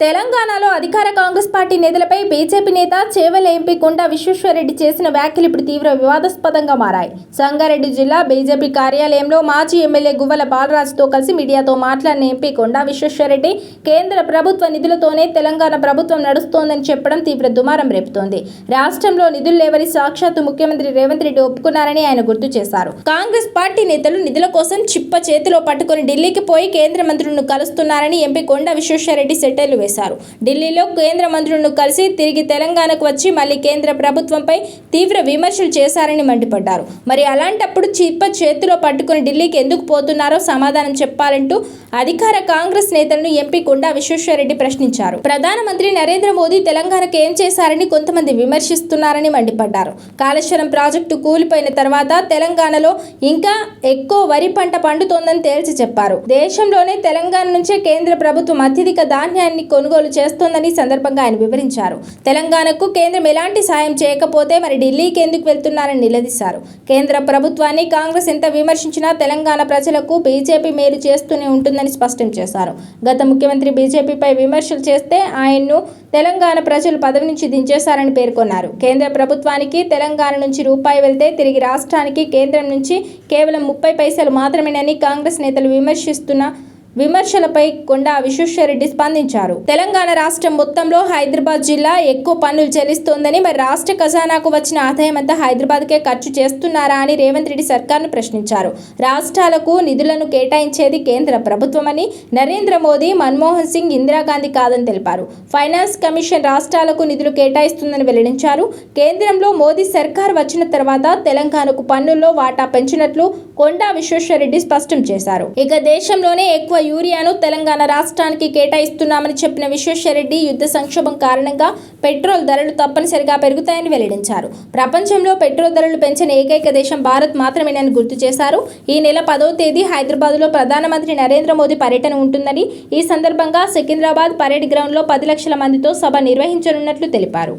తెలంగాణలో అధికార కాంగ్రెస్ పార్టీ నేతలపై బీజేపీ నేత చేవెళ్ల ఎంపీ కొండా విశ్వేశ్వరరెడ్డి చేసిన వ్యాఖ్యలు ఇప్పుడు తీవ్ర వివాదాస్పదంగా మారాయి. సంగారెడ్డి జిల్లా బీజేపీ కార్యాలయంలో మాజీ ఎమ్మెల్యే గువ్వల బాలరాజుతో కలిసి మీడియాతో మాట్లాడిన ఎంపీ కొండా విశ్వేశ్వరరెడ్డి కేంద్ర ప్రభుత్వ నిధులతోనే తెలంగాణ ప్రభుత్వం నడుస్తోందని చెప్పడం తీవ్ర దుమారం రేపుతోంది. రాష్ట్రంలో నిధులు లేవని సాక్షాత్తు ముఖ్యమంత్రి రేవంత్ రెడ్డి ఒప్పుకున్నారని ఆయన గుర్తు చేశారు. కాంగ్రెస్ పార్టీ నేతలు నిధుల కోసం చిప్ప చేతిలో పట్టుకుని ఢిల్లీకి పోయి కేంద్ర మంత్రులను కలుస్తున్నారని ఎంపీ కొండా విశ్వేశ్వరరెడ్డి సెటైర్లు ఢిల్లీలో కేంద్ర మంత్రులను కలిసి తిరిగి తెలంగాణకు వచ్చి మళ్లీ కేంద్ర ప్రభుత్వంపై తీవ్ర విమర్శలు చేశారని మండిపడ్డారు. మరి అలాంటప్పుడు చిప్ప చేతిలో పట్టుకుని ఢిల్లీకి ఎందుకు పోతున్నారో సమాధానం చెప్పాలంటూ అధికార కాంగ్రెస్ నేతలను ఎంపీ కొండా విశ్వేశ్వరరెడ్డి ప్రశ్నించారు. ప్రధానమంత్రి నరేంద్ర మోదీ తెలంగాణకు ఏం చేశారని కొంతమంది విమర్శిస్తున్నారని మండిపడ్డారు. కాళేశ్వరం ప్రాజెక్టు కూలిపోయిన తర్వాత తెలంగాణలో ఇంకా ఎక్కువ వరి పంట పండుతోందని తేల్చి చెప్పారు. దేశంలోనే తెలంగాణ నుంచే కేంద్ర ప్రభుత్వం అత్యధిక ధాన్యాన్ని కొనుగోలు చేస్తోందని సందర్భంగా ఆయన వివరించారు. తెలంగాణకు కేంద్రం ఎలాంటి సాయం చేయకపోతే మరి ఢిల్లీకి ఎందుకు వెళ్తున్నారని నిలదీశారు. కేంద్ర ప్రభుత్వాన్ని కాంగ్రెస్ ఎంత విమర్శించినా తెలంగాణ ప్రజలకు బీజేపీ మేలు చేస్తూనే ఉంటుందని స్పష్టం చేశారు. గత ముఖ్యమంత్రి బీజేపీపై విమర్శలు చేస్తే ఆయన్ను తెలంగాణ ప్రజలు పదవి నుంచి దించేశారని పేర్కొన్నారు. కేంద్ర ప్రభుత్వానికి తెలంగాణ నుంచి రూపాయి వెళ్తే తిరిగి రాష్ట్రానికి కేంద్రం నుంచి కేవలం 30 పైసలు మాత్రమేనని కాంగ్రెస్ నేతలు విమర్శిస్తున్న విమర్శలపై కొండా విశ్వేశ్వరరెడ్డి స్పందించారు. తెలంగాణ రాష్ట్రం మొత్తంలో హైదరాబాద్ జిల్లా ఎక్కువ పన్నులు చెల్లిస్తోందని, మరి రాష్ట్ర ఖజానాకు వచ్చిన ఆదాయం అంతా హైదరాబాద్కే ఖర్చు చేస్తున్నారా అని రేవంత్ రెడ్డి సర్కార్ను ప్రశ్నించారు. రాష్ట్రాలకు నిధులను కేటాయించేది కేంద్ర ప్రభుత్వమని, నరేంద్ర మోదీ, మన్మోహన్ సింగ్, ఇందిరాగాంధీ కాదని తెలిపారు. ఫైనాన్స్ కమిషన్ రాష్ట్రాలకు నిధులు కేటాయిస్తుందని వెల్లడించారు. కేంద్రంలో మోదీ సర్కార్ వచ్చిన తర్వాత తెలంగాణకు పన్నుల్లో వాటా పెంచినట్లు కొండా విశ్వేశ్వరరెడ్డి స్పష్టం చేశారు. ఇక దేశంలోనే ఎక్కువ యూరియాను తెలంగాణ రాష్ట్రానికి కేటాయిస్తున్నామని చెప్పిన విశ్వేశ్వరరెడ్డి యుద్ధ సంక్షోభం కారణంగా పెట్రోల్ ధరలు తప్పనిసరిగా పెరుగుతాయని వెల్లడించారు. ప్రపంచంలో పెట్రోల్ ధరలు పెంచిన ఏకైక దేశం భారత్ మాత్రమేనని గుర్తు చేశారు. ఈ నెల 10వ తేదీ హైదరాబాద్లో ప్రధానమంత్రి నరేంద్ర మోదీ పర్యటన ఉంటుందని, ఈ సందర్భంగా సికింద్రాబాద్ పరేడ్ గ్రౌండ్లో 10 లక్షల మందితో సభ నిర్వహించనున్నట్లు తెలిపారు.